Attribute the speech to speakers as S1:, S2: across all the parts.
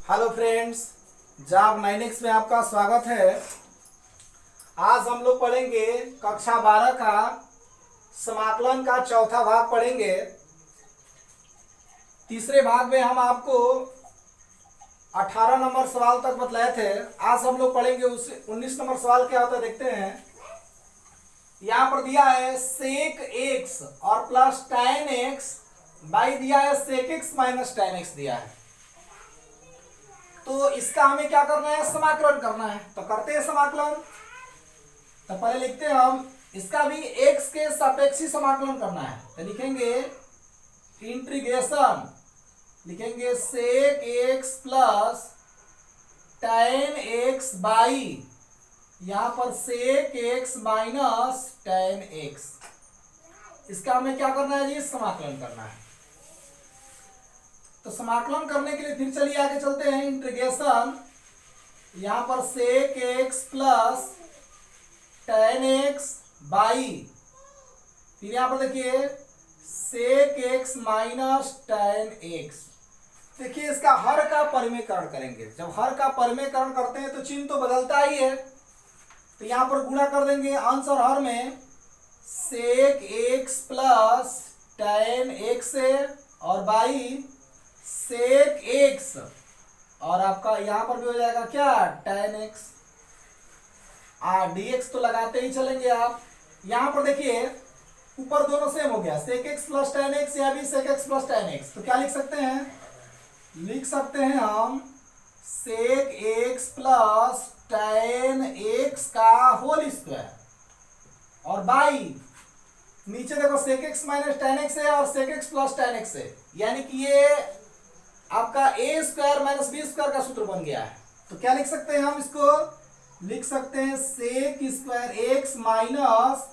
S1: Hello friends, job 9x में आपका स्वागत है। आज हम लोग पढ़ेंगे कक्षा 12 का समाकलन का चौथा भाग पढ़ेंगे। तीसरे भाग में हम आपको 18 नंबर सवाल तक बतलाए थे। आज हम लोग पढ़ेंगे उस 19 नंबर सवाल क्या होता है देखते हैं। यहाँ पर दिया है सेक एक्स और प्लस tan x बाई दिया है sec x minus tan x दिया है। तो इसका हमें क्या करना है, समाकलन करना है। तो करते हैं समाकलन। तो पहले लिखते हैं हम इसका भी x के सापेक्षी समाकलन करना है। तो लिखेंगे इंटीग्रेशन, लिखेंगे सेक x plus tan x by यहां पर सेक x माइनस tan x। इसका हमें क्या करना है जी, समाकलन करना है। तो समाकलन करने के लिए फिर चलिए आगे चलते हैं। इंटीग्रेशन यहां पर sec x plus tan x by फिर यहां पर देखिए sec x minus tan x। देखिए इसका हर का परिमेयकरण करेंगे। जब हर का परिमेयकरण करते हैं तो चिन्ह तो बदलता ही है। तो यहां पर गुणा कर देंगे अंश और हर में। Sec x plus tan x से और बाई सेक एक्स और आपका यहां पर भी हो जाएगा क्या, tan x। dx तो लगाते ही चलेंगे आप। यहां पर देखिए ऊपर दोनों सेम हो गया, sec x plus tan x या भी sec x plus tan x। तो क्या लिख सकते हैं, लिख सकते हैं हम sec x plus tan x का होल स्क्वायर और बाई नीचे देखो sec x minus tan x है और sec x plus tan x है, यानी कि ये आपका A square minus B square का सूत्र बन गया है। तो क्या लिख सकते हैं हम, इसको लिख सकते हैं sec square x minus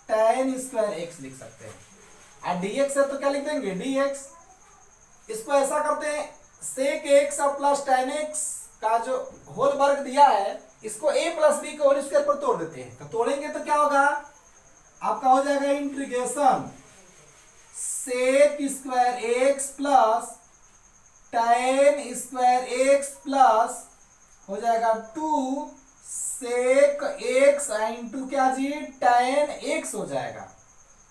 S1: tan square X लिख सकते हैं। और dx है तो क्या लिख देंगे dx। इसको ऐसा करते हैं सेक एक्स और प्लस tan x का जो होल वर्ग दिया है इसको a प्लस बी के होल स्क्वायर पर तोड़ देते हैं। तो तोड़ेंगे तो क्या होगा, आपका हो जाएगा integration sec square x plus tan square x plus हो जाएगा 2 सेक एक्स इंटू क्या जी tan x हो जाएगा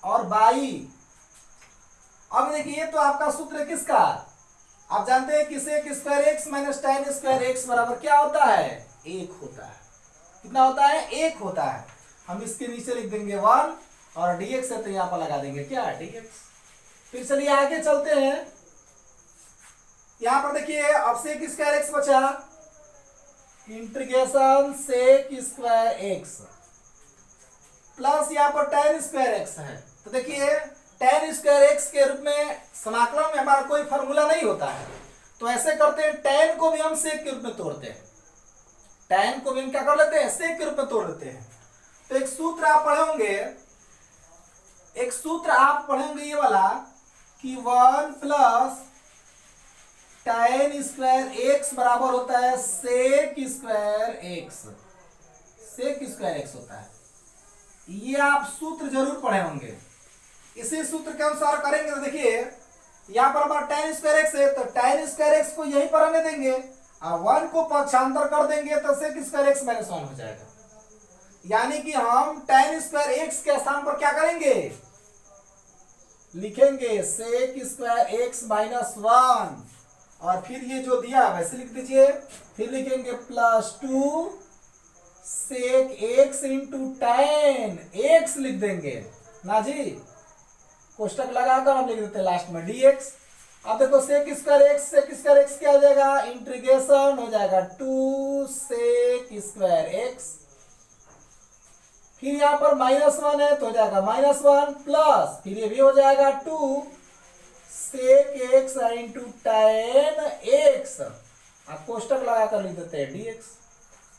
S1: और बाई। अब देखिए तो आपका सूत्र किसका, आप जानते हैं कि sec square x minus tan square x बराबर क्या होता है, 1 होता है। कितना होता है, 1 होता है। हम इसके नीचे लिख देंगे 1 और dx है तो यहां पर लगा देंगे क्या, dx। फिर चलिए आगे चलते हैं। यहां पर देखिए अब सेक स्क्वायर एक्स बचा, integration sec square x plus यहां पर tan स्क्वायर एक्स है। तो देखिए tan स्क्वायर एक्स के रूप में समाकलन में हमारा कोई फार्मूला नहीं होता है। तो ऐसे करते हैं tan को भी हम सेक के रूप में तोड़ते हैं। tan को भी हम क्या कर लेते हैं, सेक के रूप में तोड़ देते हैं। तो एक सूत्र आप पढ़े होंगे ये वाला कि 1 प्लस tan स्क्वायर एक्स बराबर होता है sec square X. Sec square x होता है, ये आप सूत्र जरूर पढ़े होंगे। इसी सूत्र के अनुसार करेंगे तो देखिए यहां पर हमारा tan स्क्वायर एक्स है तो tan स्क्वायर एक्स को यहीं पर आने देंगे और 1 को पक्षांतर कर देंगे तो सेक स्क्वायर एक्स माइनस 1 हो जाएगा। यानी कि हम tan स्क्वायर एक्स के स्थान पर क्या करेंगे, लिखेंगे सेक स्क्वायर एक्स माइनस 1 और फिर ये जो दिया वैसे लिख दीजिए। फिर लिखेंगे plus 2 sec x into tan X लिख देंगे ना जी, कोष्टक लगाकर हम लिख देते हैं लास्ट में dx। अब देखो सेक स्क्वायर एक्स क्या हो जाएगा, इंटीग्रेशन हो जाएगा 2 सेक स्क्वायर एक्स। फिर यहां पर -1 है तो हो जाएगा -1 प्लस फिर ये भी हो जाएगा 2 sec x into tan X. आप कोष्टक लगाकर लिख देते हैं dx।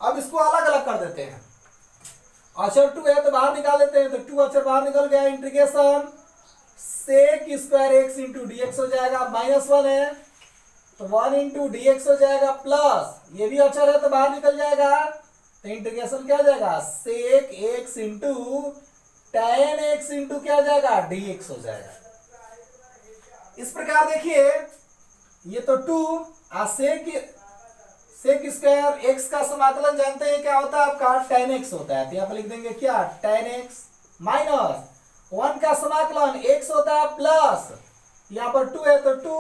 S1: अब इसको अलग अलग कर देते हैं, अक्षर 2 है तो बाहर निकाल देते हैं। तो 2 अक्षर बाहर निकल गया, integration sec square x into dx हो जाएगा। -1 है तो 1 इंटू dx हो जाएगा प्लस ये भी अक्षर है तो बाहर निकल जाएगा। तो इंटीग्रेशन क्या हो जाएगा, sec x into tan X into क्या हो जाएगा, dx हो जाएगा। इस प्रकार देखिए ये तो 2 सेक सेक स्क्वायर एक्स का समाकलन जानते हैं क्या होता है आपका, tan x होता है। तो यहाँ पर लिख देंगे क्या, tan x माइनस 1 का समाकलन x होता है प्लस, यहाँ पर 2 है तो 2।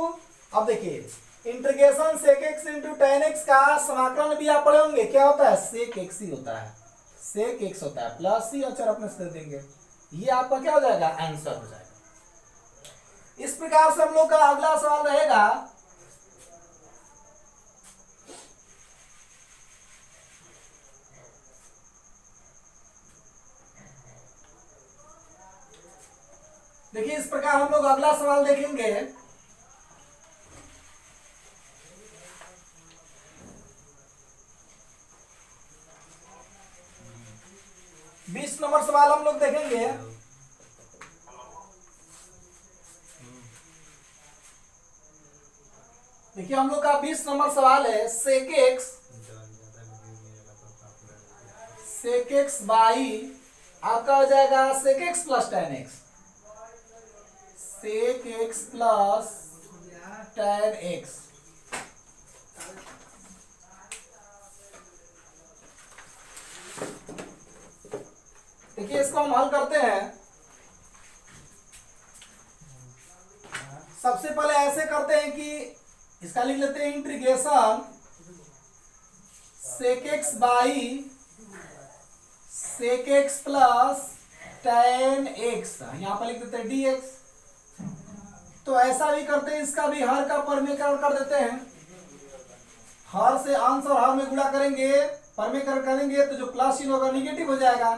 S1: अब देखिए integration sec x into tan x का समाकलन भी आप पढ़े होंगे, क्या होता है, सेक x ही होता है, सेक x होता है प्लस सी अचर अपने से दे देंगे। ये आपका क्या हो जाएगा, आंसर हो जाएगा। इस प्रकार से हम लोग का अगला सवाल रहेगा, देखिए इस प्रकार हम लोग अगला सवाल देखेंगे। बीस नंबर सवाल हम लोग देखेंगे। देखिए हम लोग का 20 नंबर सवाल है, सेक एक्स बाई आपका हो जाएगा sec x plus tan x, sec x plus tan x। देखिए इसको हम हल करते हैं। सबसे पहले ऐसे करते हैं कि इसका लिख लेते हैं integration sec x by sec x plus tan x, यहां पर लिख देते हैं dx। तो ऐसा भी करते हैं, इसका भी हर का परमीकरण कर देते हैं। हर से अंश और हर में गुणा करेंगे, परमीकरण करेंगे तो जो प्लस चिन्ह होगा निगेटिव हो जाएगा,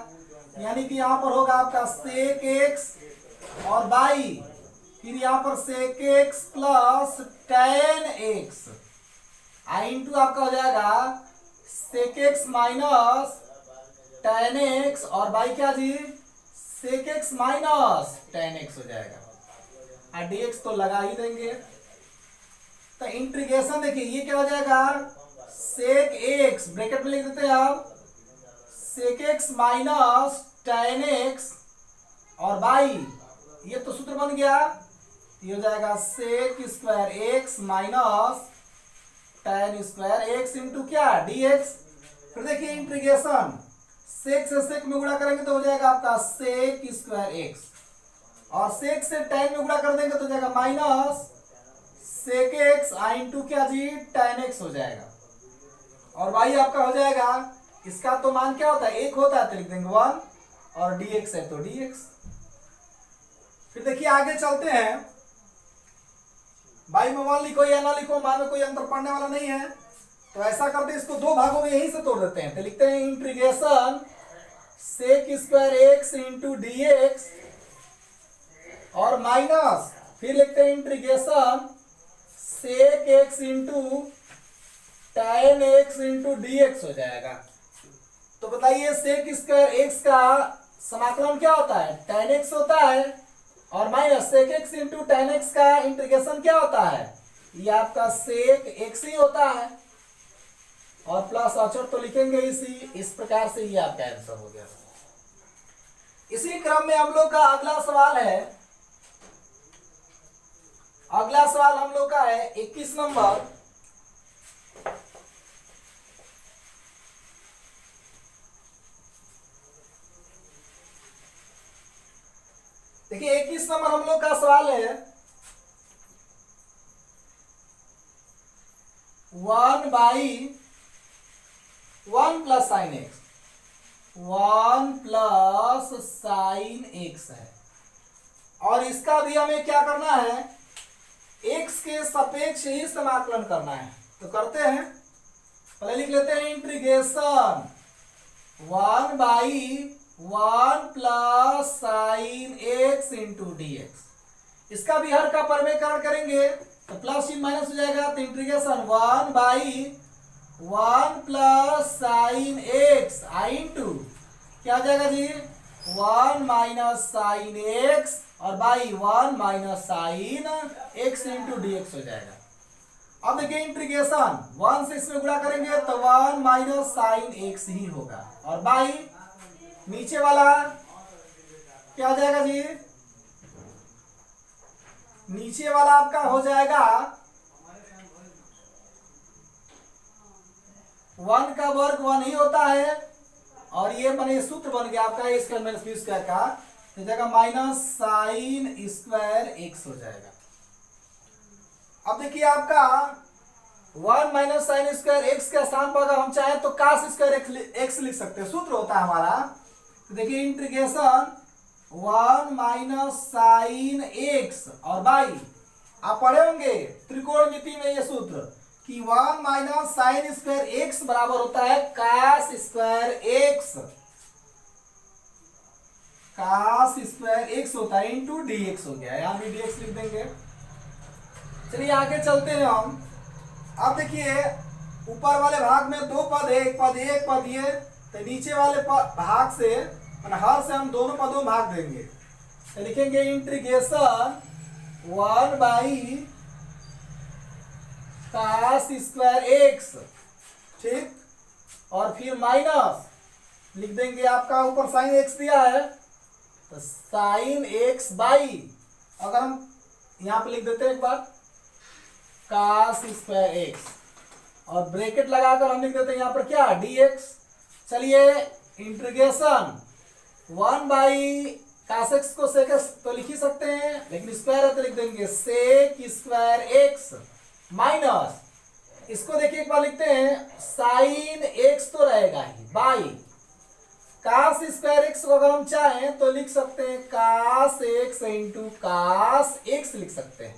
S1: यानी कि यहां पर होगा आपका सेक एक्स और बाई, फिर यहां पर sec x plus tan x, आई इंटू आपका हो जाएगा sec x minus tan x और बाई क्या जी, sec x minus tan x हो जाएगा, और dx तो लगा ही देंगे। तो इंटीग्रेशन देखिए ये क्या हो जाएगा, सेक एक्स ब्रैकेट में लिख देते हैं आप, sec x minus tan x और बाई, ये तो सूत्र बन गया, ये हो जाएगा sec square x minus tan square x into क्या, dx। फिर देखिए इंटीग्रेशन सेक से सेक में गुणा करेंगे तो हो जाएगा आपका सेक स्क्वायर एक्स, और सेक से tan में गुणा कर देंगे तो हो जाएगा माइनस सेक एक्स आई इंटू क्या जी, tan x हो जाएगा, और y आपका हो जाएगा, इसका तो मान क्या होता है, एक होता है तो लिख देंगे 1, और dx है तो dx। फिर देखिए आगे चलते हैं, बाई में 1 लिखो या ना लिखो, मान में कोई अंतर पड़ने वाला नहीं है। तो ऐसा करते हैं, इसको दो भागों में यहीं से तोड़ देते हैं। तो लिखते हैं integration sec square x into dx और माइनस, फिर लिखते हैं integration sec x into tan x into dx हो जाएगा। तो बताइए सेक स्क्वायर एक्स का समाकलन क्या होता है, tan x होता है, और minus sec x into tan x का इंटीग्रेशन क्या होता है, ये आपका सेक x ही होता है, और प्लस अचर तो लिखेंगे इसी, इस प्रकार से ये आपका आंसर हो गया। इसी क्रम में हम लोग का अगला सवाल है, अगला सवाल हम लोग का है 21 नंबर। देखिए 21 नंबर हम लोग का सवाल है, 1 by 1 plus sine x, 1 plus sine x है, और इसका भी हमें क्या करना है, x के सापेक्ष ही समाकलन करना है। तो करते हैं, पहले लिख लेते हैं integration 1 by 1 plus sine x into dx, इसका भी हर का परमीकरण करेंगे तो प्लस चिन्ह माइनस हो जाएगा, तो integration 1 by 1 plus sine x I into क्या हो जाएगा जी, 1 माइनस साइन एक्स और by 1 minus sine x into dx हो जाएगा। अब देखिए इंटीग्रेशन 1 से इसमें गुणा करेंगे तो 1 माइनस साइन एक्स ही होगा, और बाई नीचे वाला क्या हो जाएगा जी, नीचे वाला आपका हो जाएगा 1 का वर्ग 1 ही होता है, और ये बने सूत्र बन गया आपका A square minus B square का, तो जगह माइनस साइन स्क्वायर एक्स हो जाएगा। अब देखिए आपका 1 माइनस साइन स्क्वायर एक्स के स्थान पर अगर हम चाहें तो कास स्क्वायर एक्स लिख सकते हैं, सूत्र होता है हमारा। तो देखिए इंटीग्रेशन 1 माइनस साइन एक्स और बाई, आप पढ़े होंगे त्रिकोणमिति में ये सूत्र कि 1 माइनस साइन स्क्वायर एक्स बराबर होता है cos square x, cos square x होता है इंटू डीएक्स हो गया, यहां भी डीएक्स लिख देंगे। चलिए आगे चलते हैं हम। अब देखिए ऊपर वाले भाग में दो पद है, एक पद ये एक पद ये, तो नीचे वाले भाग से हर से हम दोनों पदों में भाग देंगे, तो लिखेंगे integration 1 by cos square x, ठीक, और फिर माइनस लिख देंगे आपका ऊपर साइन एक्स दिया है तो साइन एक्स बाई, अगर हम यहां पे लिख देते हैं एक बार कास स्क्वायर एक्स, और ब्रैकेट लगाकर हम लिख देते हैं यहां पर क्या dx। चलिए इंटीग्रेशन 1 बाई कास एक्स को सेक एक्स तो लिख ही सकते हैं, लेकिन स्क्वायर है तो लिख देंगे सेक स्क्वायर एक्स माइनस, इसको देखिए एक बार लिखते हैं साइन एक्स तो रहेगा ही बाई कास स्क्वायर एक्स को अगर हम चाहें तो लिख सकते हैं कास एक्स इंटू कास एक्स लिख सकते हैं,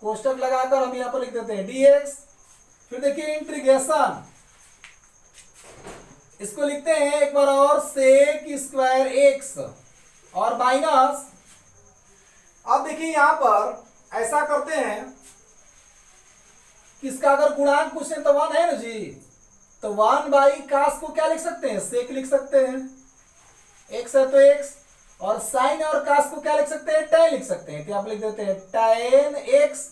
S1: कोष्टक लगाकर हम यहां पर लिख देते हैं dx। फिर देखिए इंटीग्रेशन इसको लिखते हैं एक बार और सेक स्क्वायर एक्स और माइनस, अब देखिए यहां पर ऐसा करते हैं कि इसका अगर गुणांक पूछे तो 1 है ना जी, तो 1 बाई कास को क्या लिख सकते हैं सेक लिख सकते हैं, एक्स है तो एक्स, और साइन और कास को क्या लिख सकते हैं tan लिख सकते हैं, तो यहां पर लिख देते हैं tan एक्स,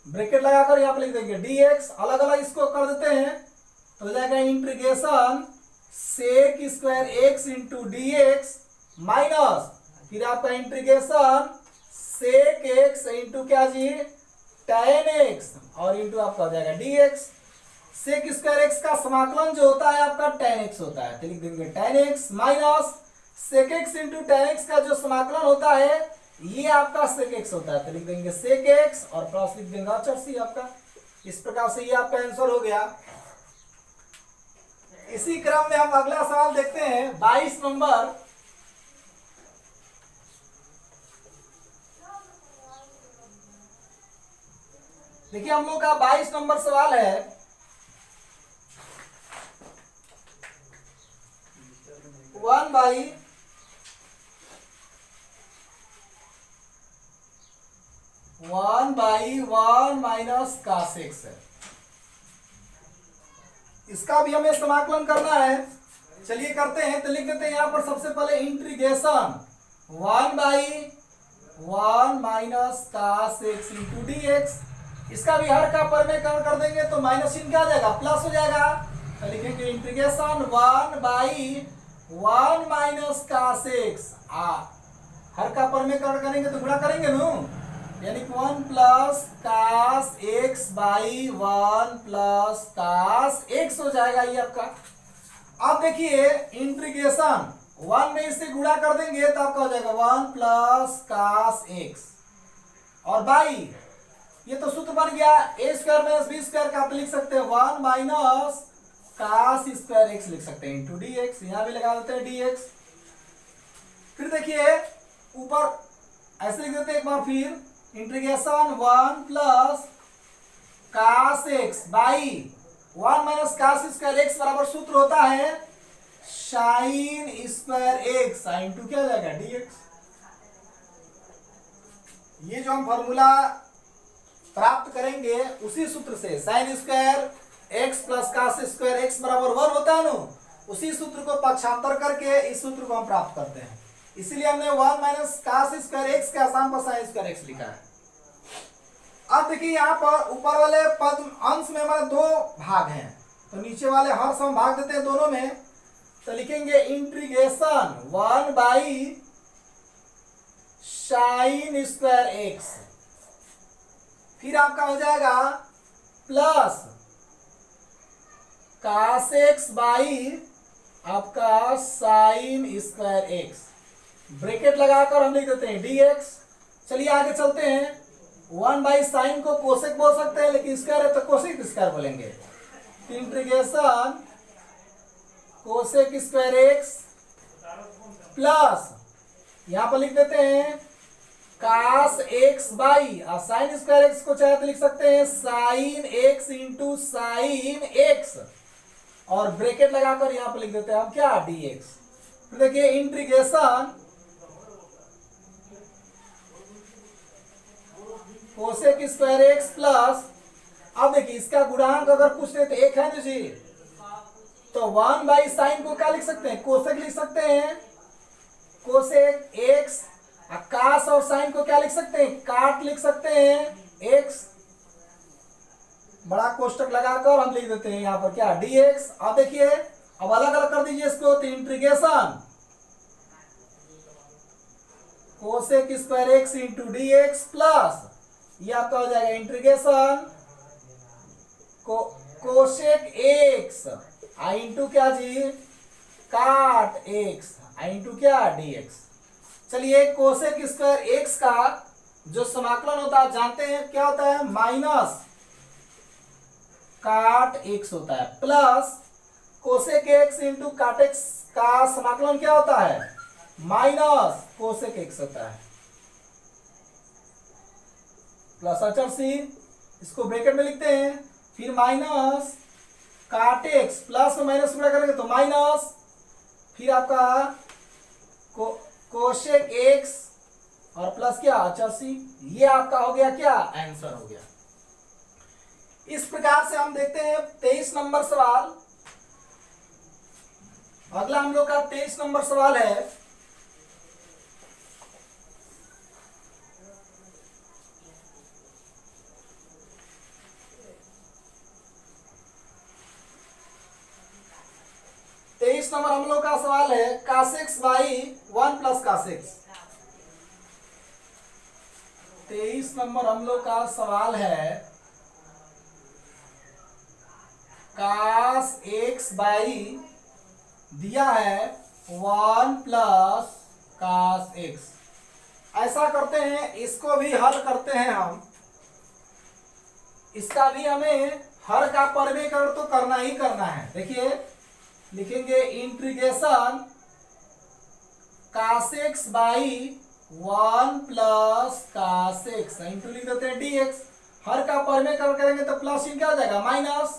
S1: ब्रैकेट लगाकर यहां पर लिख देंगे dx, अलग अलग इसको कर देते हैं तो हो जाएगा integration sec square x into dx minus फिर आपका इंटीग्रेशन सेक एक्स इंटू क्या जी tan एक्स और इंटू आपका हो जाएगा dx। सेक स्क्वायर एक्स का समाकलन जो होता है आपका tan एक्स होता है, तो लिख देंगे tan x minus sec x into tan x का जो समाकलन होता है ये आपका सेक एक्स होता है, तो लिख देंगे सेक एक्स और प्लस लिख देंगे अचर सी आपका। इस प्रकार से ये आपका आंसर हो गया। इसी क्रम में हम अगला सवाल देखते हैं 22 नंबर। देखिए हम लोग का 22 नंबर सवाल है, one by one minus cos x है, इसका भी हमें समाकलन करना है। चलिए करते हैं, तो लिख देते हैं यहां पर सबसे पहले integration 1 by one minus cos x into dx, इसका भी हर का परिमेयकरण कर देंगे तो माइनस चिन्ह क्या आ जाएगा प्लस हो जाएगा, तो लिखेंगे integration 1 by one minus cos x, हर का परिमेयकरण करेंगे तो गुणा करेंगे नो, यानी 1 plus cos x by 1 plus cos x हो जाएगा ये आपका। अब देखिए इंटीग्रेशन 1 में इससे गुणा कर देंगे तो आपका हो जाएगा 1 प्लस कास एक्स और बाई, ये तो सूत्र बन गया ए स्क्वायर माइनस बी स्क्वायर का, आप लिख सकते हैं 1 माइनस कास स्क्वायर एक्स लिख सकते हैं इंटू डीएक्स, यहां भी लगा देते हैं डीएक्स। फिर देखिए ऊपर ऐसे लिख देते हैं एक बार फिर integration 1 plus cos x by 1 minus cos square x बराबर सूत्र होता है साइन स्क्वायर एक्स इंटू क्या हो जाएगा डीएक्स। ये जो हम फॉर्मूला प्राप्त करेंगे उसी सूत्र से sine square x plus cos square x बराबर 1 होता है ना, उसी सूत्र को पक्षांतर करके इस सूत्र को हम प्राप्त करते हैं, इसीलिए हमने 1 माइनस कास स्क्वायर एक्स के आसान पर साइन स्क्वायर एक्स लिखा है। अब देखिए यहाँ पर ऊपर वाले पद अंश में हमारे दो भाग हैं, तो नीचे वाले हर सम भाग देते हैं दोनों में, तो लिखेंगे integration 1 by sine square x, फिर आपका हो जाएगा प्लस कास एक्स बाई आपका साइन स्क्वायर एक्स, ब्रैकेट लगाकर हम लिख देते हैं dx। चलिए आगे चलते हैं। 1/sin को कोसेक बोल सकते हैं, लेकिन स्क्वायर है तो कोसेक स्क्वायर बोलेंगे। Integration cosec square x plus यहां पर लिख देते हैं कास एक्स बाई, और साइन स्क्वायर एक्स को चाहे तो लिख सकते हैं sine x into sine x, और ब्रैकेट लगाकर यहां पर लिख देते हैं हम क्या dx। फिर देखिए integration cosec square x plus, अब देखिए इसका गुणांक अगर पूछ रहे तो एक है ना जी, तो 1/sin को क्या लिख सकते हैं, कोसेक लिख सकते हैं, कोसेक एक्स। कास और साइन को क्या लिख सकते हैं, काट लिख सकते हैं एक्स, बड़ा कोष्टक लगाकर हम लिख देते हैं यहां पर क्या dx। अब देखिए अब अलग अलग कर दीजिए इसको, तो integration cosec square x into dx plus ये आपका हो जाएगा इंटीग्रेशन कोसेक एक्स आई इंटू क्या जी काट एक्स आई इंटू क्या dx। चलिए कोसेक स्क्वायर एक्स का जो समाकलन होता है जानते हैं क्या होता है, माइनस काट एक्स होता है, प्लस कोसेक एक्स इंटू काट एक्स का समाकलन क्या होता है, माइनस कोसेक एक्स होता है, प्लस अचर सी, इसको ब्रैकेट में लिखते हैं, फिर माइनस काट एक्स, प्लस में माइनस गुणा करेंगे तो माइनस, फिर आपका कोसेक एक्स और प्लस क्या अचर सी, ये आपका हो गया क्या आंसर हो गया। इस प्रकार से हम देखते हैं 23 नंबर सवाल। अगला हम लोग का 23 नंबर सवाल है, नंबर हम लोग का सवाल है cos x by 1 plus cos x. 23 number हम लोग का सवाल है कास एक्स बाई दिया है 1 प्लस कास एक्स। ऐसा करते हैं, इसको भी हल करते हैं हम, इसका भी हमें हर का परिमेयकरण तो करना ही करना है। देखिए लिखेंगे integration cos x by 1 plus cos x into लिख देते हैं dx। हर का परिमेयकरण करेंगे तो प्लस क्या हो जाएगा माइनस,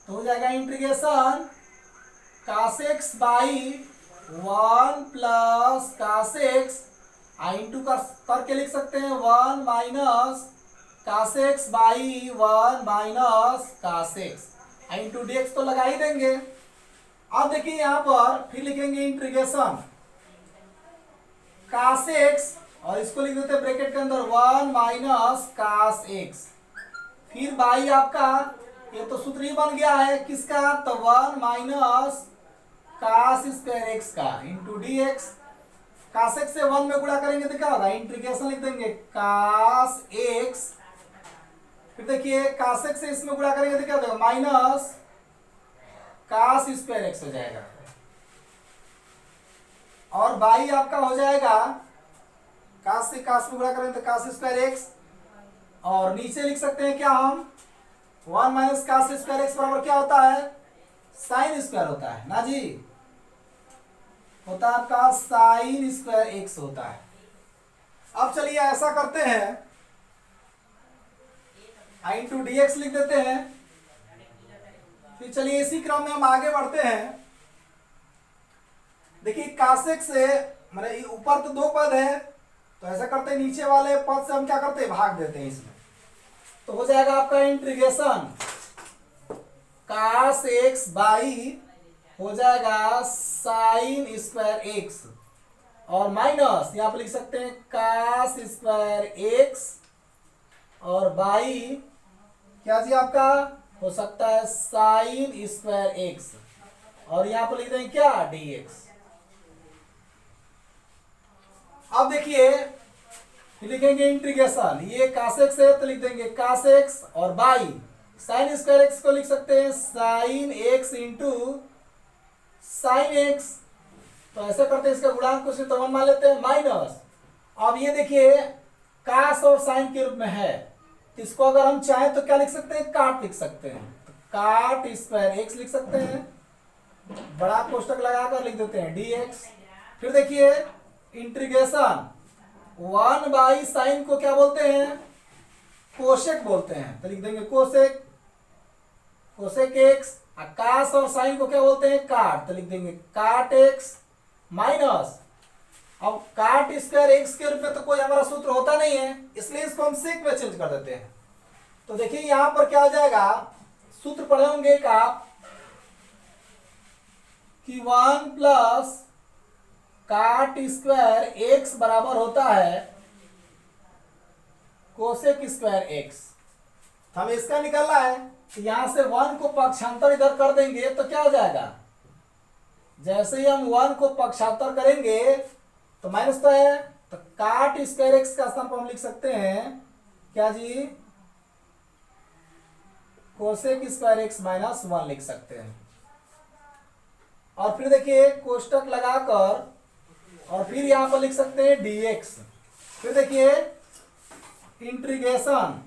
S1: तो हो जाएगा integration cos x by 1 plus cos x into करके लिख सकते हैं 1 minus cos x by 1 minus cos x into dx तो लगा ही देंगे। अब देखिए यहां पर फिर लिखेंगे इंटीग्रेशन कास एक्स और इसको लिख देते हैं ब्रैकेट के अंदर 1 माइनस कास एक्स, फिर बाई आपका ये तो सूत्र ही बन गया है किसका, तो 1 माइनस कास स्क्वायर एक्स का इंटू dx। कास एक्स से 1 में गुणा करेंगे तो क्या होगा, इंटीग्रेशन लिख देंगे कास एक्स, फिर देखिए कास एक्स से इसमें गुणा करेंगे तो क्या होगा माइनस कास स्क्वायर एक्स हो जाएगा, और बाई आपका हो जाएगा कास से कास में गुणा करें तो कास स्क्वायर एक्स, और नीचे लिख सकते हैं क्या हम 1 माइनस कास स्क्वायर एक्स बराबर क्या होता है, साइन स्क्वायर होता है ना जी, होता है आपका साइन स्क्वायर एक्स होता है। अब चलिए ऐसा करते हैं इंटू dx लिख देते हैं, फिर चलिए इसी क्रम में हम आगे बढ़ते हैं। देखिए कास एक्स से मतलब ऊपर तो 2 पद है, तो ऐसा करते हैं नीचे वाले पद से हम क्या करते हैं भाग देते हैं इसमें, तो हो जाएगा आपका इंटीग्रेशन कास एक्स बाई हो जाएगा साइन स्क्वायर एक्स, और माइनस यहाँ पर लिख सकते हैं कास स्क्वायर एक्स, और बाई क्या जी आपका हो सकता है साइन स्क्वायर एक्स, और यहां पर लिख देंगे क्या dx। अब देखिए लिखेंगे इंटीग्रेशन, ये कास एक्स है तो लिख देंगे कास एक्स, और बाई साइन स्क्वायर एक्स को लिख सकते हैं sine x into sine x. तो ऐसे करते हैं, इसका गुणांक को सिर्फ मान लेते हैं माइनस। अब ये देखिए कास और साइन के रूप में है, तो इसको अगर हम चाहें तो क्या लिख सकते हैं, काट लिख सकते हैं। तो काट स्क्वायर एक्स लिख सकते हैं, बड़ा कोष्टक लगाकर लिख देते हैं dx। फिर देखिए इंटीग्रेशन 1/sin को क्या बोलते हैं, कोसेक बोलते हैं, तो लिख देंगे कोसेक, कोसेक एक्स। कास और साइन को क्या बोलते हैं, काट, तो लिख देंगे काट एक्स माइनस। अब काट स्क्वायर एक्स के रूप में तो कोई हमारा सूत्र होता नहीं है, इसलिए इसको हम सेक में चेंज कर देते हैं। तो देखिए यहां पर क्या हो जाएगा, सूत्र पढ़े होंगे एक आप कि 1 प्लस काट स्क्वायर एक्स बराबर होता है कोसेक स्क्वायर एक्स। हमें इसका निकालना है, तो यहां से 1 को पक्षांतर इधर कर देंगे तो क्या हो जाएगा, जैसे ही हम 1 को पक्षांतर करेंगे तो माइनस तो है, तो काट स्क्वायर एक्स का स्थान पर हम लिख सकते हैं क्या जी, कोसेक स्क्वायर एक्स माइनस 1 लिख सकते हैं। और फिर देखिए कोष्टक लगाकर और फिर यहां पर लिख सकते हैं dx। फिर देखिए इंटीग्रेशन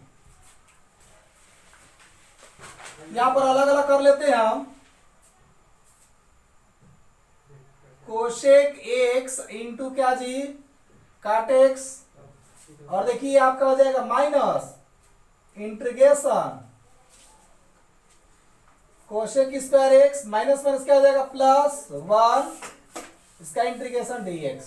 S1: यहां पर अलग अलग कर लेते हैं हम, कोसेक एक्स इंटू क्या जी, काट एक्स। और देखिए आपका हो जाएगा minus integration cosec square x minus minus क्या हो जाएगा प्लस 1, इसका इंटीग्रेशन dx।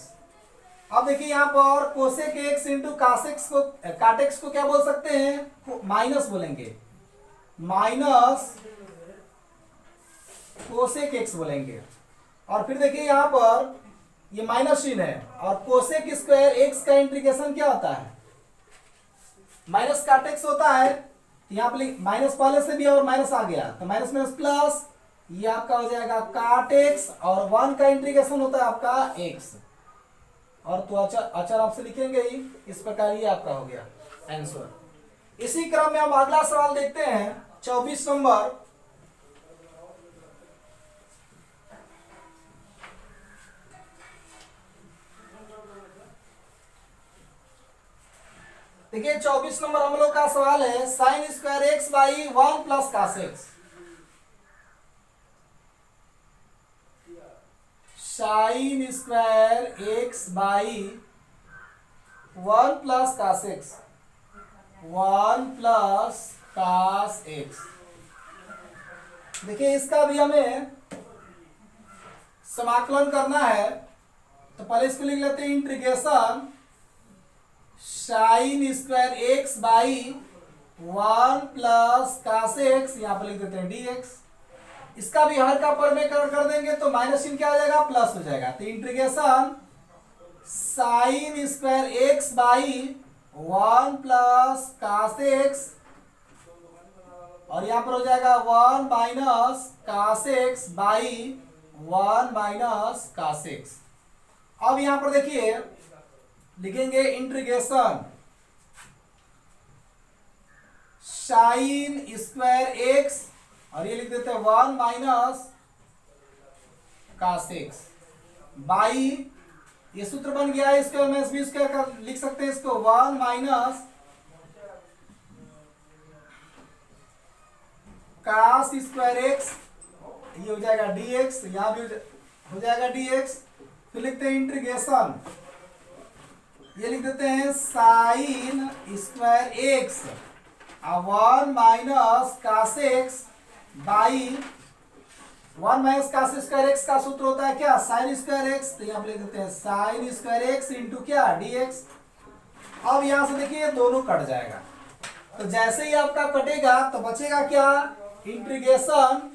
S1: अब देखिए यहां पर कोसेक एक्स इंटू कासेक्स को काट एक्स को क्या बोल सकते हैं, माइनस बोलेंगे, माइनस कोसेक एक्स बोलेंगे। और फिर देखिए यहां पर ये माइनस चिन्ह है, और कोसेक स्क्वायर एक्स का इंटीग्रेशन क्या होता है, माइनस काट एक्स होता है। तो यहाँ पर माइनस पहले से भी और माइनस आ गया, तो माइनस माइनस प्लस, ये आपका हो जाएगा काट एक्स, और 1 का इंटीग्रेशन होता है आपका एक्स, और तो अचर आपसे लिखेंगे ही, इस प्रकार ये आपका हो गया आंसर। इसी क्रम में हम अगला सवाल देखते हैं 24 नंबर। देखिए 24 नंबर हम लोग का सवाल है sine square x by 1 plus cos x. Sine square x by 1 plus cos x, 1 plus cos x. देखिए इसका भी हमें समाकलन करना है, तो पहले इसको लिख लेते हैं integration sine square x by 1 plus cos x, यहां पर लिख देते हैं dx। इसका भी हर का पर में कर देंगे तो माइनस चिन्ह क्या हो जाएगा, प्लस हो जाएगा। तो integration sine square x by 1 plus cos x, और यहां पर हो जाएगा 1 minus cos x by 1 minus cos x. अब यहां पर देखिए लिखेंगे इंटीग्रेशन साइन स्क्वायर एक्स, और ये लिख देते हैं 1 माइनस कास एक्स बाई, ये सूत्र बन गया है स्क्वायर माइनस बी स्क्वायर का, लिख सकते हैं इसको 1 माइनस कास स्क्वायर एक्स, ये हो जाएगा dx, यहां भी हो जाएगा dx। फिर लिखते हैं इंटीग्रेशन, ये लिख देते हैं sine square x 1 minus cos x by 1 minus cos square x का सूत्र होता है क्या, साइन स्क्वायर एक्स, तो यहां पर लिख देते हैं साइन स्क्वायर एक्स इंटू क्या dx। अब यहां से देखिए दोनों कट जाएगा, तो जैसे ही आपका कटेगा तो बचेगा क्या, इंटीग्रेशन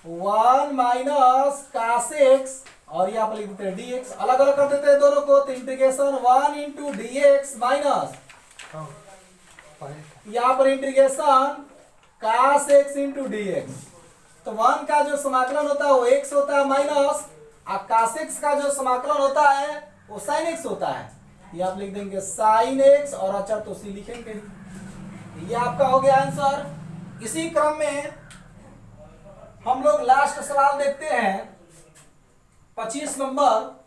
S1: 1 माइनस कास एक्स, और यहाँ पर लिख देते हैं dx। अलग अलग कर देते हैं दोनों को, तो इंटीग्रेशन 1 इंटू dx माइनस यहाँ पर इंटीग्रेशन कास x इंटू dx। तो 1 का जो समाकलन होता है वो x होता है माइनस, और कास x का जो समाकलन होता है वो साइन x होता है। ये आप लिख देंगे साइन x, और अचर तो सी लिखेंगे। ये आपका हो गया आंसर। इसी क्रम में हम लोग लास्ट सवाल देखते हैं 25 नंबर।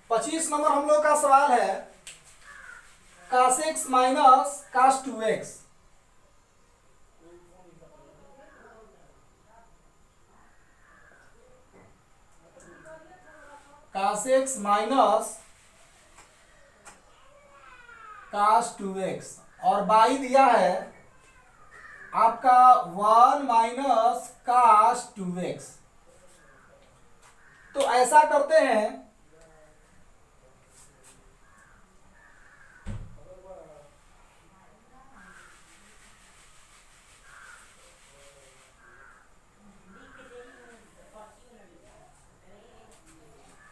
S1: 25 नंबर हम लोग का सवाल है cos x minus cos 2x। cos x minus cos 2x और बाई दिया है आपका 1 माइनस cos 2x। तो ऐसा करते हैं,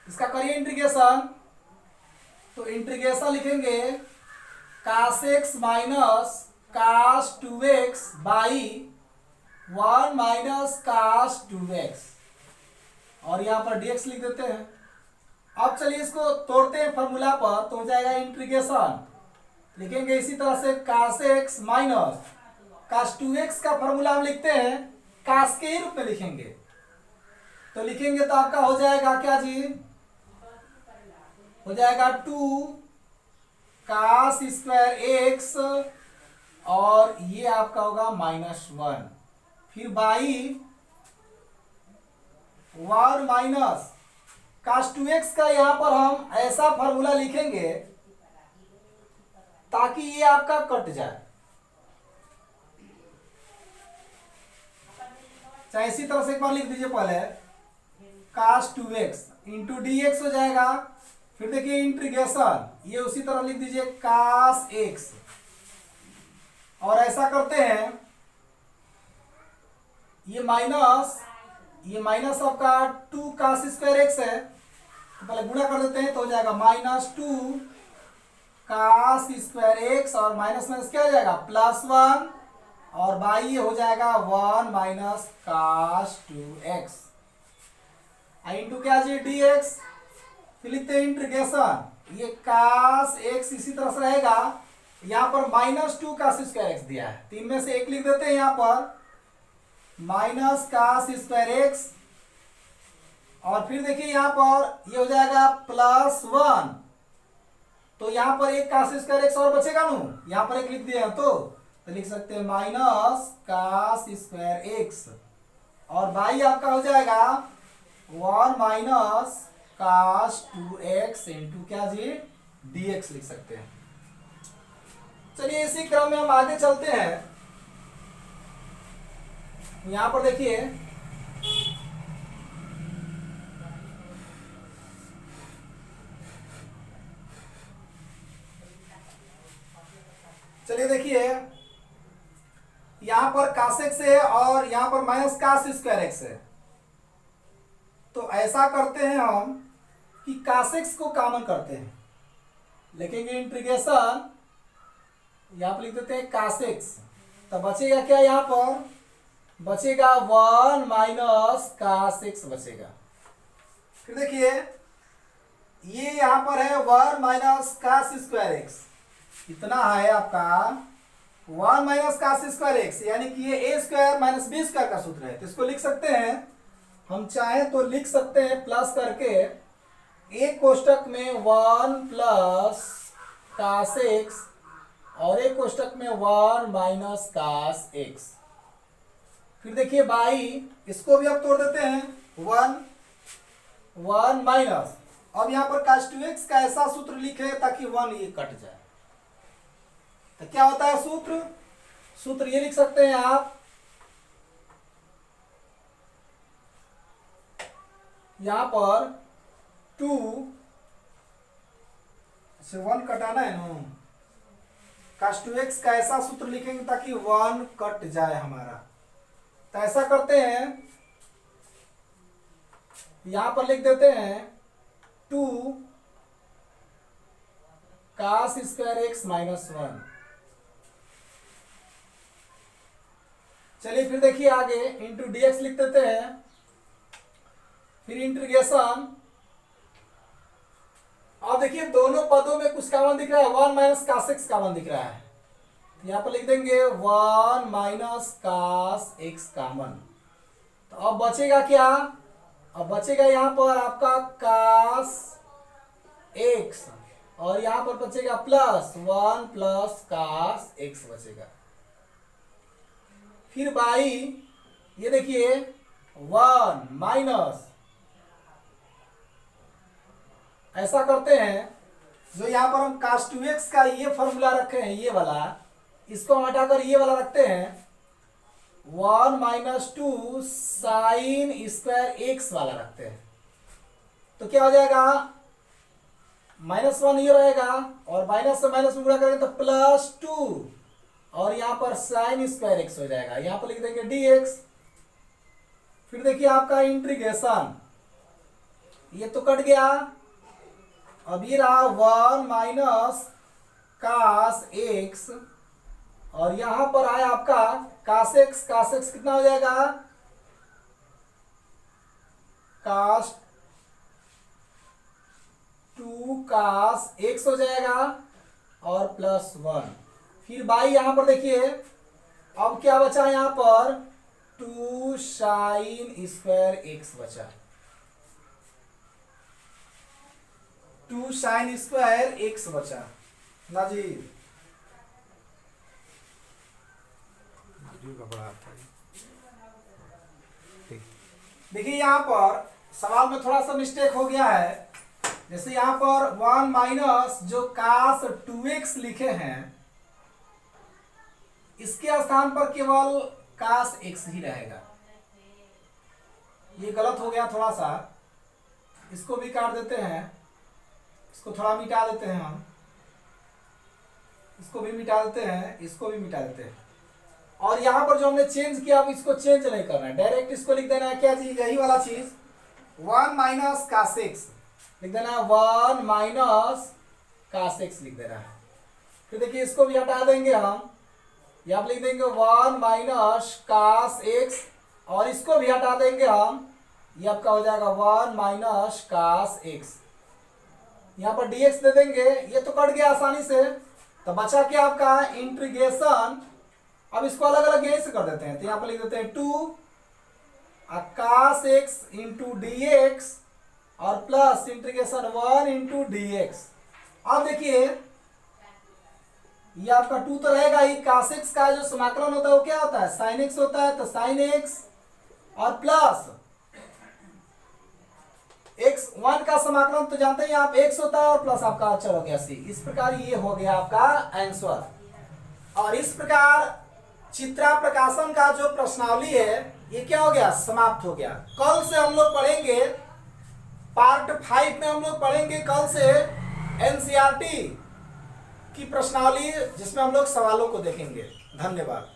S1: इसका करिए इंटीग्रेशन। तो इंटीग्रेशन लिखेंगे cos x minus cos 2x by 1 minus cos 2x और यहां पर dx लिख देते हैं। अब चलिए इसको तोड़ते हैं फॉर्मूला पर, तो हो जाएगा इंटीग्रेशन लिखेंगे इसी तरह से cos x minus cos 2x का फॉर्मूला हम लिखते हैं cos के ही रूप में लिखेंगे। तो लिखेंगे तो आपका हो जाएगा क्या जी, हो जाएगा 2 cos स्क्वायर x और ये आपका होगा -1, फिर बाई 1 माइनस cos 2x का यहां पर हम ऐसा फॉर्मूला लिखेंगे ताकि ये आपका कट जाए। चाहे इसी तरह से एक बार लिख दीजिए, पहले cos 2x इंटू dx हो जाएगा, फिर देखिए इंटीग्रेशन ये उसी तरह लिख दीजिए cos x और ऐसा करते हैं ये माइनस आपका 2 cos स्क्वायर x है, तो पहले गुणा कर देते हैं तो हो जाएगा -2 cos स्क्वायर x और माइनस माइनस क्या हो जाएगा +1 और बाई ये हो जाएगा 1 माइनस cos 2x इंटू क्या जी dx। फिर लिखते हैं इंटीग्रेशन ये cos x इसी तरह से रहेगा, यहाँ पर -2 cos स्क्वायर x दिया है, तीन में से एक लिख देते हैं यहाँ पर -cos स्क्वायर x और फिर देखिए यहाँ पर ये हो जाएगा +1, तो यहाँ पर एक cos स्क्वायर x और बचेगा नु, यहाँ पर एक लिख दिया तो लिख सकते हैं -cos स्क्वायर x और बाई आपका हो जाएगा 1 माइनस cos 2x इंटू क्या जी dx लिख सकते हैं। चलिए इसी क्रम में हम आगे चलते हैं। यहां पर देखिए चलिए देखिए यहां पर cos x है और यहां पर माइनस cos स्क्वायर x है, तो ऐसा करते हैं हम कि cos x को कॉमन करते हैं, लिखेंगे इंटीग्रेशन यहां पर लिख देते हैं cos x, तो बचेगा क्या, यहां पर बचेगा 1 माइनस cos x बचेगा। फिर देखिए ये यहां पर है 1 माइनस cos स्क्वायर x, इतना है आपका 1 माइनस cos स्क्वायर x, यानी कि ये a square minus b square का सूत्र है, तो इसको लिख सकते हैं, हम चाहें तो लिख सकते हैं प्लस करके एक कोष्टक में 1 प्लस cos x और एक कोष्टक में 1 माइनस cos x। फिर देखिए बाई इसको भी अब तोड़ देते हैं 1 माइनस, अब यहां पर cos 2x का ऐसा सूत्र लिखे ताकि 1 ये कट जाए, तो क्या होता है सूत्र ये लिख सकते हैं आप, यहां पर 2 से 1 कटाना है ना, cos 2x का ऐसा सूत्र लिखेंगे ताकि 1 कट जाए हमारा, तो ऐसा करते हैं यहां पर लिख देते हैं 2 cos स्क्वायर x माइनस 1। चलिए फिर देखिए आगे इंटू dx लिख देते हैं, फिर इंटीग्रेशन अब देखिए दोनों पदों में कुछ कॉमन दिख रहा है, 1 माइनस कास एक्स कॉमन दिख रहा है। यहाँ पर लिख देंगे 1 माइनस कास एक्स कॉमन। तो अब बचेगा क्या, अब बचेगा यहाँ पर आपका कास एक्स, और यहाँ पर बचेगा प्लस 1 प्लस कास एक्स बचेगा। फिर बाई ये देखिए 1 माइनस, ऐसा करते हैं जो यहाँ पर हम cos 2x का ये फॉर्मूला रखे हैं, ये वाला, इसको हम हटाकर ये वाला रखते हैं, 1 माइनस 2 साइन स्क्वायर एक्स वाला रखते हैं। तो क्या हो जाएगा, -1 ये रहेगा, और माइनस से माइनस में गुणा करेंगे तो +2, और यहाँ पर साइन स्क्वायर एक्स हो जाएगा। यहाँ पर लिख देंगे dx। फिर देखिए आपका इंटीग्रेशन, ये तो कट गया, अब ये रहा 1 माइनस कास एक्स, और यहां पर आया आपका कास एक्स कितना हो जाएगा, कास 2 कास एक्स हो जाएगा, और +1। फिर बाई यहां पर देखिए अब क्या बचा यहां पर 2 साइन स्क्वायर एक्स बचा, 2 साइन स्क्वायर एक्स बचा ना जी। देखिए यहाँ पर सवाल में थोड़ा सा मिस्टेक हो गया है, जैसे यहाँ पर 1 माइनस जो कास 2x लिखे हैं, इसके स्थान पर केवल कास x ही रहेगा। ये गलत हो गया थोड़ा सा, इसको भी काट देते हैं, इसको थोड़ा मिटा देते हैं हम, इसको भी मिटा देते हैं, इसको भी मिटा देते हैं। और यहाँ पर जो हमने चेंज किया, अब इसको चेंज नहीं करना है, डायरेक्ट इसको लिख देना है क्या चीज, यही वाला चीज 1 माइनस कास एक्स लिख देना है, 1 माइनस कास एक्स लिख देना है। फिर देखिए इसको भी हटा देंगे हम, यहाँ लिख देंगे 1 माइनस कास एक्स, और इसको भी हटा देंगे हम, ये आपका हो जाएगा 1 माइनस कास एक्स। यहाँ पर dx दे देंगे, ये तो कट गया आसानी से, तो बचा क्या आपका इंटीग्रेशन। अब इसको अलग अलग यहीं से कर देते हैं, तो यहाँ पर लिख देते हैं 2 कास एक्स इंटू dx, और प्लस इंटीग्रेशन 1 इंटू dx। अब देखिए ये आपका 2 तो रहेगा ही, कास एक्स का जो समाकलन होता है वो क्या होता है, साइन एक्स होता है, तो साइन एक्स, और प्लस एक्स 1 का समाकलन तो जानते हैं आप x होता है, और प्लस आपका अचर हो गया c। इस प्रकार ये हो गया आपका आंसर। और इस प्रकार चित्रा प्रकाशन का जो प्रश्नावली है ये क्या हो गया, समाप्त हो गया। कल से हम लोग पढ़ेंगे पार्ट 5 में, हम लोग पढ़ेंगे कल से एनसीईआरटी की प्रश्नावली, जिसमें हम लोग सवालों को देखेंगे। धन्यवाद।